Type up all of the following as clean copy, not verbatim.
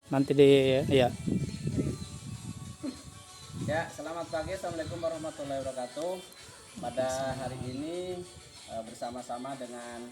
nanti di ya. Ya, selamat pagi. Assalamualaikum warahmatullahi wabarakatuh. Pada hari ini bersama-sama dengan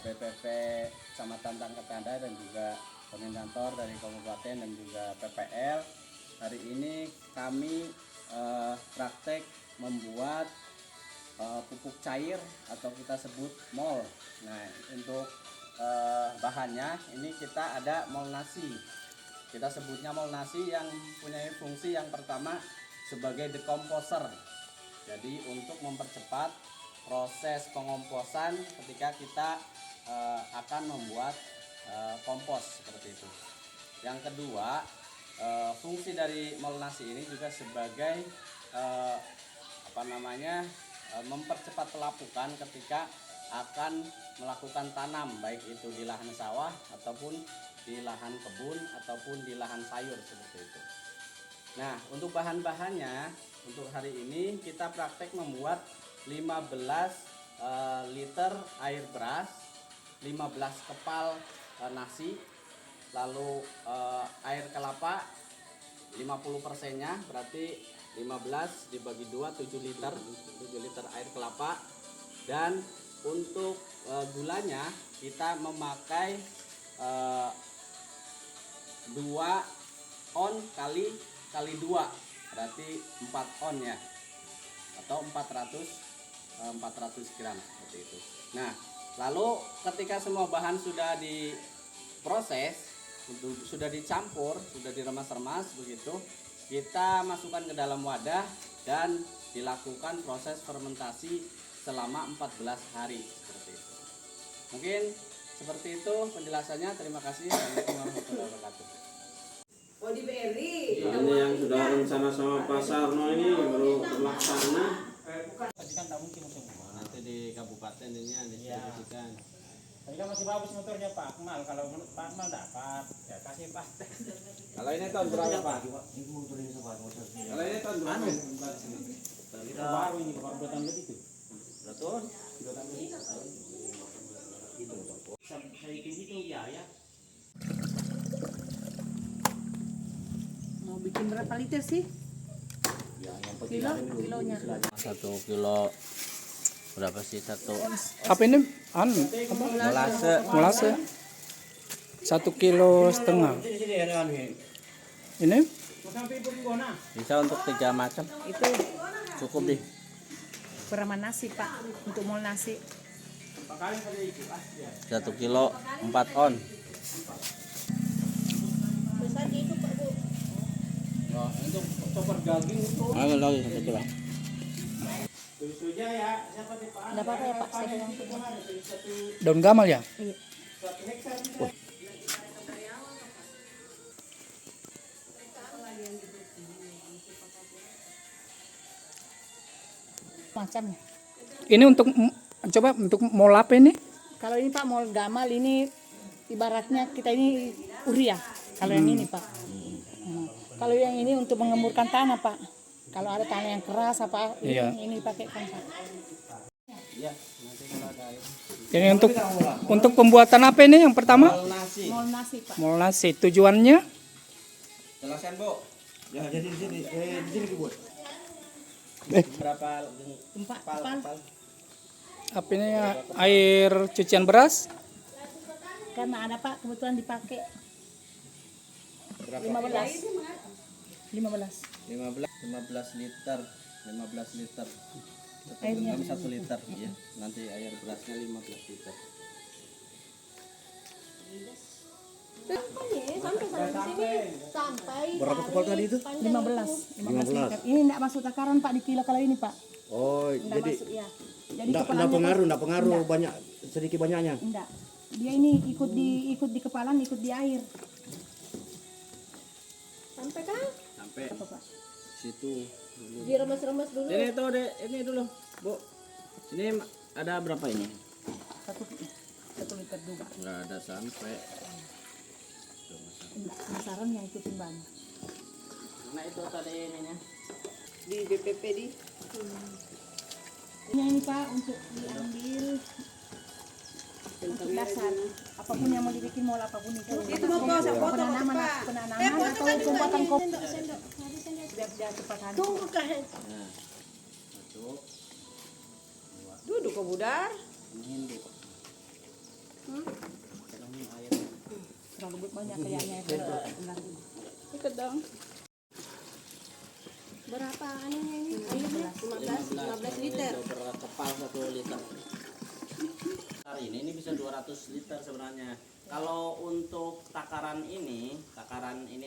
BPP Kecamatan Tangkatanda dan juga koordinator dari kabupaten dan juga PPL. Hari ini kami praktek membuat pupuk cair atau kita sebut mol. Nah, untuk bahannya ini kita ada mol nasi. Kita sebutnya mol nasi yang punya fungsi yang pertama sebagai decomposer. Jadi untuk mempercepat proses pengomposan ketika kita akan membuat kompos seperti itu. Yang kedua, fungsi dari mol nasi ini juga sebagai mempercepat pelapukan ketika akan melakukan tanam, baik itu di lahan sawah ataupun di lahan kebun ataupun di lahan sayur seperti itu. Nah, untuk bahan-bahannya untuk hari ini kita praktek membuat 15 liter air beras, 15 kepal nasi, lalu air kelapa 50%-nya berarti 15 dibagi 2 7 liter air kelapa. Dan untuk gulanya kita memakai 2 on kali 2 berarti 4 on ya, atau 400 gram seperti itu. Nah, lalu ketika semua bahan sudah diproses, sudah dicampur, sudah diremas-remas begitu, kita masukkan ke dalam wadah dan dilakukan proses fermentasi selama 14 hari seperti itu. Mungkin seperti itu penjelasannya. Terima kasih. Assalamualaikum warahmatullahi wabarakatuh. Oh, di BRI. Ini yang sudah rencana sama Pak Sarno ini baru terlaksana. Kan tak mungkin semua. Nanti di kabupaten ini distribusikan. Tapi kan masih bagus motornya Pak Akmal. Kalau menurut Pak Akmal dapat, ya kasih Pak. Kalau ini tahun berapa Pak? Kalau ini tahun berapa? Baru ini baru 2 tahun lebih itu. Betul. 2 tahun lebih. Saya hitung ya. Mau bikin berapa liter sih? Kilonya. 1 kilo berapa sih satu? Apa ini? Molase. 1,5 kilo. Ini? Bisa untuk 3 macam. Itu Cukup deh. berapa nasi Pak untuk mol nasi? 1 kilo 4 on. Oh, untuk chopper daging itu. Ayo lagi 1 kilo. Susunya ya, siapa di Pak? Enggak apa-apa ya Pak, saya pegang pegang. Daun gamal ya? Iya. Macamnya. Ini untuk coba untuk mol apa ini? Kalau ini Pak mol gamal ini ibaratnya kita ini urea. Kalau yang ini Pak. Kalau yang ini untuk mengemburkan tanah Pak. Kalau ada tanah yang keras apa Iya. ini pakai kan Pak. Iya, nanti kalau ada air. Ini untuk pembuatan apa ini yang pertama? Nasi. Mol nasi Pak. Mol nasi. Tujuannya? Jelaskan, Bu. Ya, jadi di sini Bu. Berapa Empat kepal? kepal. Apa ini ya? Air cucian beras? Karena ada Pak kebetulan dipakai Berapa? 15 15 liter. 15 liter. Airnya 1 liter ya. Nanti air berasnya 15 liter. Berapa kepal tadi itu? 15 ini enggak masuk takaran Pak di kilo kalau ini Pak. Oh, Enggak jadi masuk ya. Jadi enggak kepalanya pengaruh Enggak. banyak sedikit banyaknya. enggak. Dia ini ikut di kepalan, ikut di air. Sampai kan? Sampai Apa Pak? situ dulu. Diremes-remes dulu. Ini tuh ini dulu, Bu. Ini ada berapa ini? 1 liter juga. Enggak ada sampai. Enggak, penasaran yang ikutin banyak. Mana itu tadi ininya? Di BPP di. Ini Pak untuk diambil untuk dasar apapun yang mau dibikin mall apapun itu mau penanaman tumpahkan kopi. Sendok. Biar dia cepat hancur. Tunggu kah. Nah, satu, Duduk kok Budar. ini Terlalu banyak kayaknya itu. Ikut dong. Berapa anunya ini? Airnya 15 liter. Kepal 1 liter. Hari ini bisa 200 liter sebenarnya. Kalau untuk takaran ini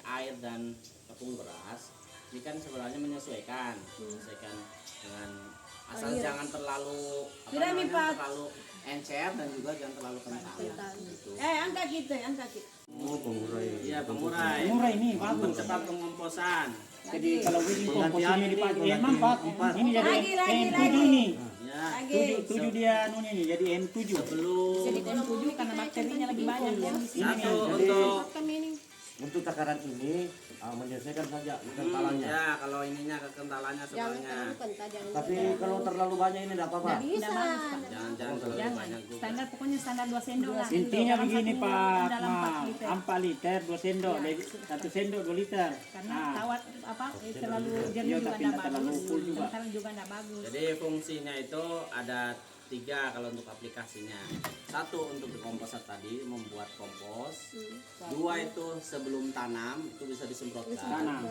air dan tepung beras, ini kan sebenarnya menyesuaikan dengan asal jangan terlalu terlalu encer dan juga jangan terlalu kental. Gitu. Angkat kita, angkat kita. Oh, pengurai. Iya, pengurai. Pengurai ini bagus. Mempercepat pengomposan. Jadi kalau ini kompos ini dipakai M4, ini jadi M7 ini. Ya, 7 dia anunya ini jadi M7. sebelum Jadi M7 karena bakterinya lagi banyak ya di sini. satu untuk Untuk takaran ini menyesuaikan saja kentalannya. ya kalau ininya kekentalannya sebenarnya. Tapi kalau terlalu banyak ini tidak apa-apa. Tidak bagus, Pak. Jangan terlalu Jangan. banyak juga. Standar pokoknya standar 2 sendok lah. Intinya Dalam begini satu- Pak, dalam 4 liter. 4 liter 2 sendok, jadi 1 sendok 2 liter. Karena tawar terlalu jernih Iya, juga tapi tidak tidak terlalu bagus. full juga. Kental juga tidak bagus. Jadi fungsinya itu ada 3 kalau untuk aplikasinya. 1 untuk dekomposer tadi membuat kompos. 2 itu sebelum tanam itu bisa disemprotkan. Tanam.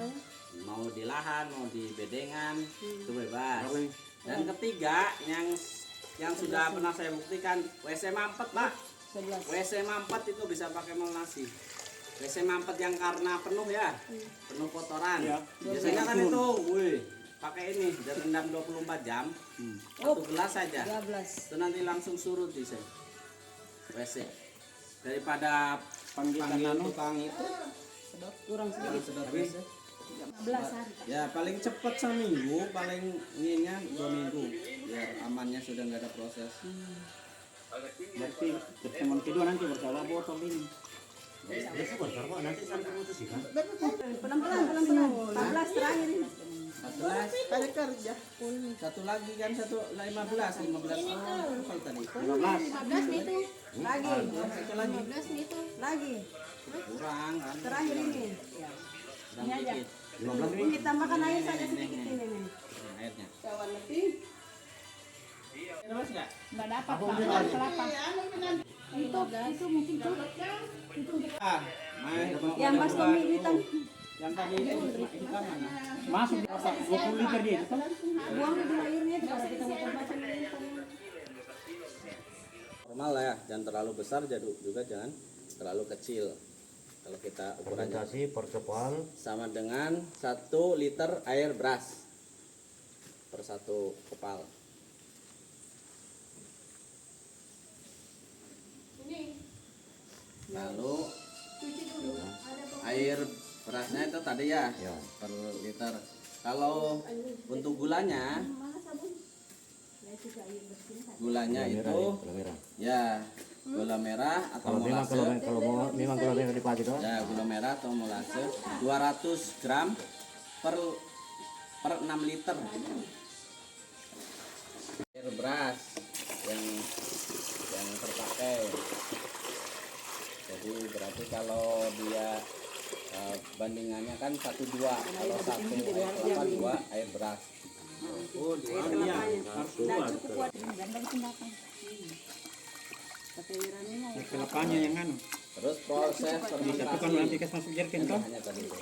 Mau di lahan, mau di bedengan itu bebas. Dan ketiga yang sudah pernah saya buktikan WC mampet Pak. 11. WC mampet itu bisa pakai melnasi. WC mampet yang karena penuh ya, penuh kotoran. Ya. Biasanya kan itu, wih, pakai ini dan rendam 24 jam. 1 gelas saja. 12. Itu nanti langsung surut di sini. WC. Daripada Panggil panggil anu. tukang itu Kurang sedikit. sedot WC. 15 hari. Ya paling cepat seminggu, paling ininya 2 minggu. Biar amannya sudah nggak ada proses. Berarti pertemuan kedua nanti bersama botol ini. Pelan-pelan. 14 terakhir ini. 14. Pada kerja. Satu lagi kan 15 kalau tadi. 15. 15 itu. Lagi. Satu lagi 15 itu. Lagi. kurang kan. Terakhir ini. Kurang dikit. Ini tambahkan air saja sedikit ini. Nah, airnya. Cawan lebih. Terus enggak? Enggak dapat Pak. Kelapa. Itu mungkin tuh. Ah, Yang pas kami hitam. yang tadi itu kan mana? Masuk di 20 liter dia. Itu kan? Buang dulu airnya. Baru kita mau tembakan ini. Normal lah ya, jangan terlalu besar juga jangan terlalu kecil. Kalau kita ukurannya Fermentasi per kepal. sama dengan 1 liter air beras per 1 kepal. Lalu air berasnya itu tadi ya, per liter. Kalau untuk gulanya itu ya gula merah atau molase. Memang kalau memang dipakai tuh. Ya, gula merah atau molase 200 gram per 6 liter. Air beras yang terpakai. Jadi berarti kalau dia bandingannya kan 1:2. Kalau 1 air kelapa 2 air beras. Oh, Kelapanya yang anu. terus proses Itu kan fermentasi nanti kasih masuk jerken kan? hanya tadi itu.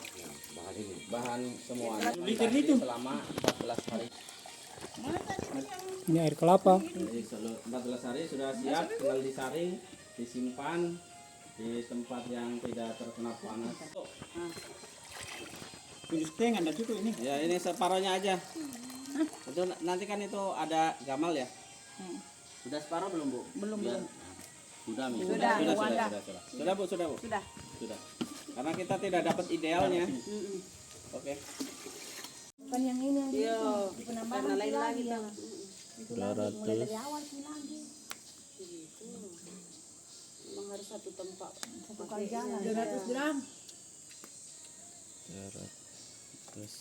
Bahan semuanya Liter itu. selama 14 hari. Ini air kelapa. Jadi 14 hari sudah siap, tinggal disaring, disimpan di tempat yang tidak terkena panas. 7,5 ada cukup ini. Ya ini separohnya aja. Itu nanti kan itu ada gamal ya. Sudah separuh belum Bu? Belum. Sudah Mi. Sudah. Sudah Bu, sudah Bu. Sudah. Sudah. Karena kita tidak dapat idealnya. Oke. Bukan yang ini yang Iya. itu. Penambahan Karena lain lagi ya. Bang. Itu lagi, mulai dari awal sih lagi. Memang harus satu tempat. Satu kali jalan. 200 gram. Terus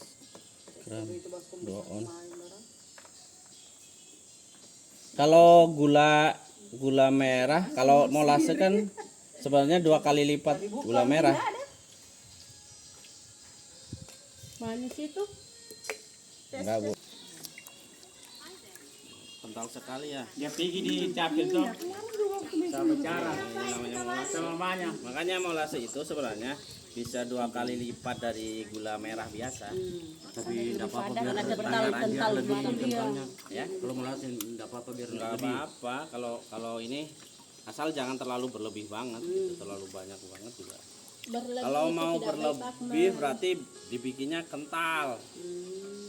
gram Itu baskom doon. main barang. Kalau gula merah, kalau molase kan sebenarnya 2 kali lipat gula merah. Mana sih itu? Enggak, Bu. Kental sekali ya. Dia pergi di capil tuh. Sama cara. Ini namanya molase. Sama banyak. Makanya molase itu sebenarnya bisa 2 kali lipat dari gula merah biasa. Tapi tidak apa-apa biar Ada takaran dia kental lebih gitu. kentalnya. Ya, Kalau melase tidak apa-apa biar nggak lebih. apa-apa kalau ini asal jangan terlalu berlebih banget, gitu. Terlalu banyak banget juga. Berlebih Kalau itu mau tidak berlebih baik, berarti dibikinnya kental.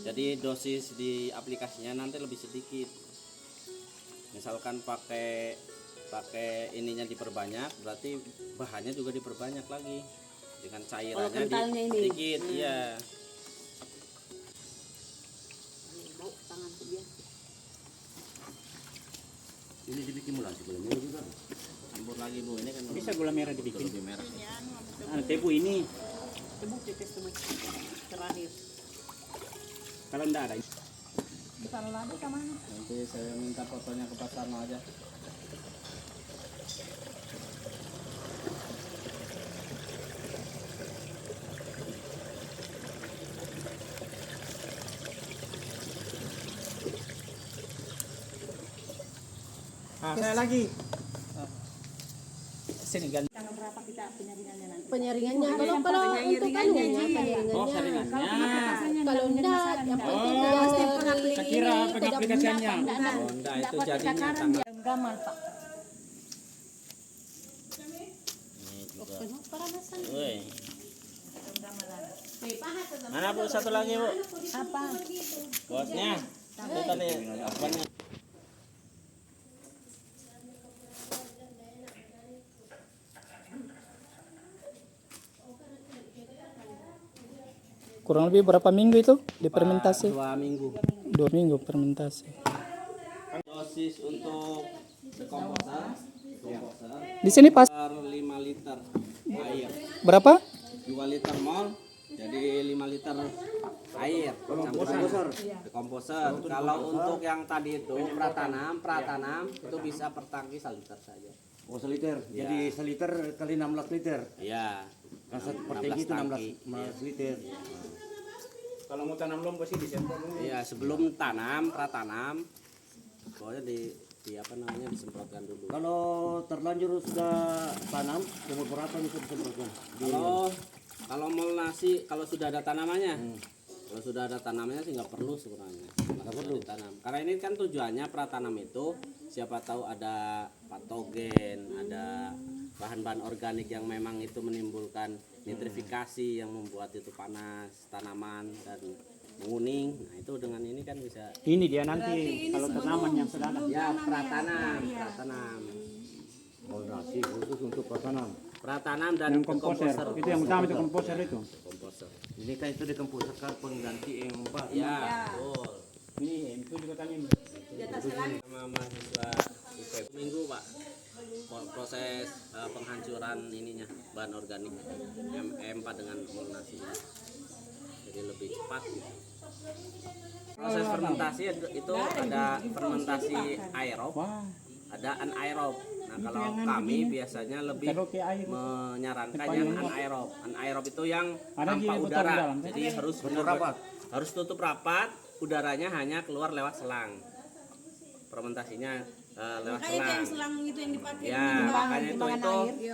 Jadi dosis di aplikasinya nanti lebih sedikit. Misalkan pakai ininya diperbanyak, berarti bahannya juga diperbanyak lagi. Dengan cairannya kentalnya ini. sedikit, iya. Bau tanganku dia. Ini dibikin melase gula merah juga. Campur lagi Bu, ini kan Bisa gula merah dibikin. lebih merah. Tebu ini. Tebu tipis teman. Terakhir. Kalau enggak ada. Nanti saya minta fotonya ke Pak Sarno aja. Ah, saya lagi. Sini ganti. Penyaringannya kalau untuk anunya penyaringannya. Oh, saringannya. Kalau enggak yang penting dia Saya kira pengaplikasiannya. Oh, enggak, itu jadinya sangat Daun gamal Pak. ini juga. paranasan. Woi. Mana Bu satu lagi Bu? Apa? Bosnya. Itu tadi apanya? Kurang lebih berapa minggu itu difermentasi? 2 minggu. 2 minggu fermentasi. Dosis untuk komposer Di sini pas 5 liter air. berapa? 2 liter mol jadi 5 liter air komposer. Kalau untuk yang tadi itu pratanam itu bisa per tangki 1 liter saja. Oh, seliter. Jadi seliter kali 16 liter. Iya. Rasa per tangki itu 16 liter. Kalau mau tanam lombok sih Desember dulu. Iya, sebelum pratanam pokoknya di apa namanya disemprotkan dulu. Kalau terlanjur sudah tanam, umur berapa bisa disemprotkan? Kalau molnasi kalau sudah ada tanamannya. Kalau sudah ada tanamannya sih nggak perlu sebenarnya. Nggak perlu ditanam. Karena ini kan tujuannya pratanam itu siapa tahu ada patogen, ada bahan-bahan organik yang memang itu menimbulkan nitrifikasi yang membuat itu panas tanaman dan menguning. Nah, itu dengan ini kan bisa Ini dia nanti kalau tanaman yang sedang. ya pratanam. Oh, nasi khusus untuk tanam. Pratanam dan Yang komposer. Itu yang utama itu komposer itu. komposer. Ini kan itu dikomposerkan pengganti yang empat. Ya, betul. Ini itu juga tadi. Sama mahasiswa IPB minggu Pak proses penghancuran ininya bahan organik M4 dengan molnasi jadi lebih cepat gitu. Proses fermentasi itu ada fermentasi aerob ada anaerob. Nah kalau kami biasanya lebih menyarankan yang anaerob. Anaerob itu yang tanpa udara jadi harus benar harus tutup rapat, udaranya hanya keluar lewat selang. Fermentasinya lewat selang. Itu yang dipakai. Ya, makanya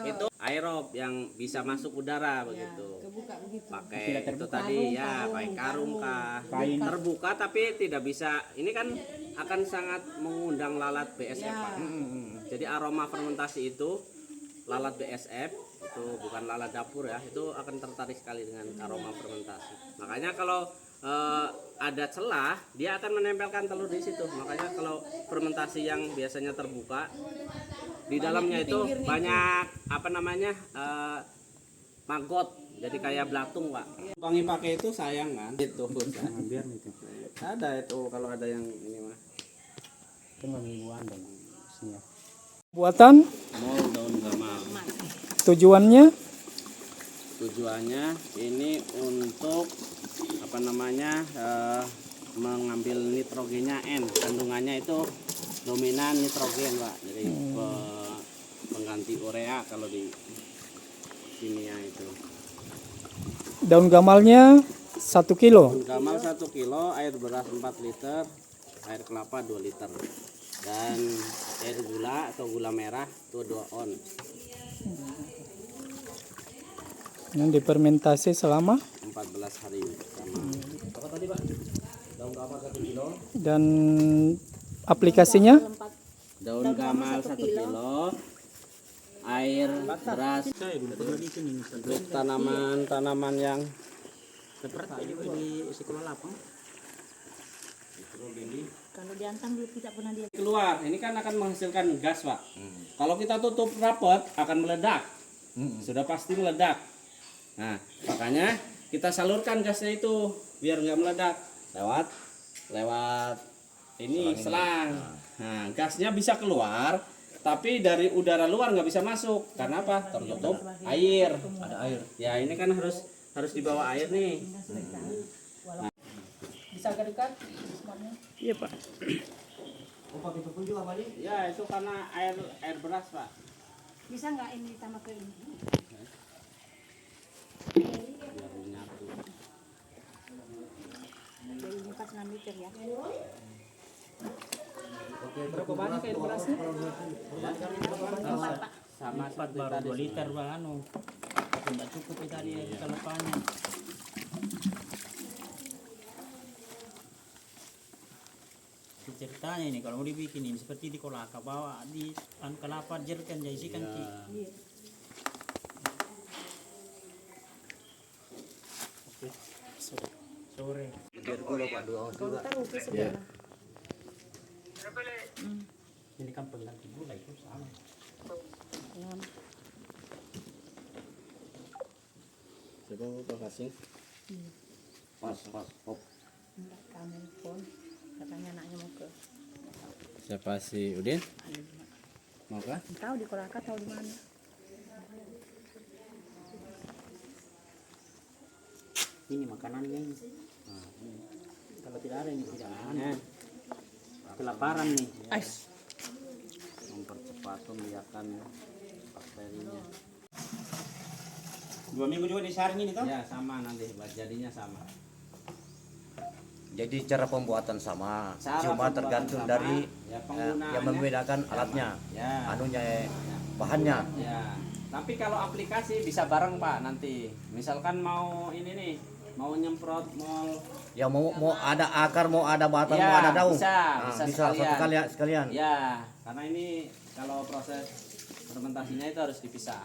itu aerob yang bisa masuk udara begitu. Pakai itu tadi ya, pakai karung kah, terbuka tapi tidak bisa. Ini kan akan sangat mengundang lalat BSF. Pak. Jadi aroma fermentasi itu lalat BSF itu bukan lalat dapur ya, itu akan tertarik sekali dengan aroma fermentasi. Makanya kalau ada celah dia akan menempelkan telur di situ. Makanya kalau fermentasi yang biasanya terbuka di dalamnya itu banyak apa namanya maggot jadi kayak belatung Pak. Wangi pakai itu sayang kan itu Biar itu. ada itu kalau ada yang ini mah Buatan mol daun gamal. tujuannya ini untuk apa namanya mengambil nitrogennya N, kandungannya itu dominan nitrogen Pak, jadi pengganti urea kalau di kimia itu. daun gamalnya 1 kilo. Daun gamal 1 kilo, air beras 4 liter, air kelapa 2 liter. Dan air gula atau gula merah itu 2 on. Yang difermentasi selama 14 hari. Apa tadi Pak? Daun gamal 1 kilo. dan aplikasinya Daun gamal 1 kilo, air beras untuk tanaman-tanaman yang Kalau diantam dulu tidak pernah dia. keluar. Ini kan akan menghasilkan gas, Pak. Kalau kita tutup rapat akan meledak. Sudah pasti meledak. Nah, makanya kita salurkan gasnya itu biar nggak meledak lewat ini selang. Nah, gasnya bisa keluar, tapi dari udara luar nggak bisa masuk. Karena apa? Tertutup air. Ada air. Ya, ini kan harus dibawa air nih. Bisa gerikan semuanya. iya Pak. Oh pakai tepung juga Pak ini? Ya, itu karena air beras, Pak. Bisa nggak ini ditambah ke ini? Biar nyatu. Jadi ini pas 6 liter ya. Berapa banyak air berasnya? Sama 2 liter, Bang. Tidak cukup tadi kelepanya. Ceritanya ini kalau mau dibikin ini seperti di kolaka bawa di kelapa jerken jadi isikan ki. Sore. Biar gula Pak 2 ounce juga. Ini kan pengganti gula itu sama. Coba Bapak kasih. Pas. Oh. Enggak, kamu pun katanya anaknya mau ke Siapa si Udin? Mau kah? tahu di Kolaka tahu di mana. Ini makanannya ini. Kalau tidak ada ini tidak ada. Kelaparan nih. Ais. Mempercepat pembiakan bakterinya. 2 minggu juga disaring ini toh? Ya sama nanti, jadinya sama. Jadi cara pembuatan sama, Cara cuma pembuatan tergantung sama, dari ya penggunaannya yang membedakan alatnya, Ya. anunya bahannya. Ya. Tapi kalau aplikasi bisa bareng Pak nanti. Misalkan mau ini nih, mau nyemprot mau Ya mau ada akar, mau ada batang, Ya, mau ada daun. bisa, Nah, bisa satu sekalian. sekalian. ya, karena ini kalau proses fermentasinya itu harus dipisah.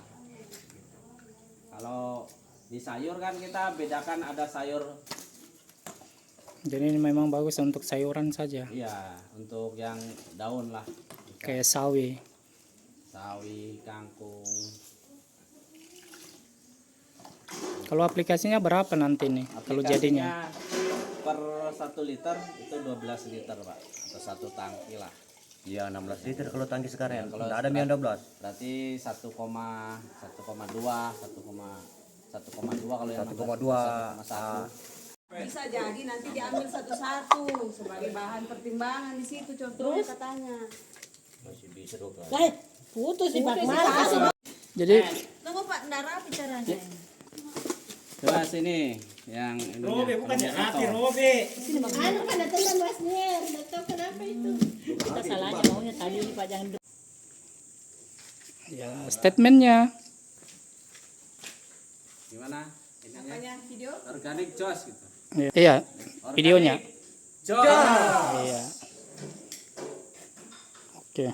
Kalau di sayur kan kita bedakan ada sayur. Jadi ini memang bagus untuk sayuran saja, Iya, untuk yang daun lah. kayak sawi. Sawi, kangkung. Kalau aplikasinya berapa nanti nih? Kalau jadinya? Aplikasinya per 1 liter itu 12 liter Pak, atau 1 tangki lah. Iya 16 liter kalau tangki sekarang. Kalau Kalau ada yang 12. Berarti 1,2 kalau yang 1,2. 1,1. Bisa jadi nanti diambil satu-satu sebagai bahan pertimbangan di situ contohnya katanya. Putus di Pak. Jadi Tunggu Pak, nggak rapi caranya. Coba sini yang ini. Robe bukan ya api robe. Anu kan datang Mas Ner, nggak tahu kenapa itu. Kita salahnya maunya tadi Pak jangan ya statementnya. Gimana? Ininya Apanya video? organic joss gitu. Iya, videonya. Joss. Iya. Oke.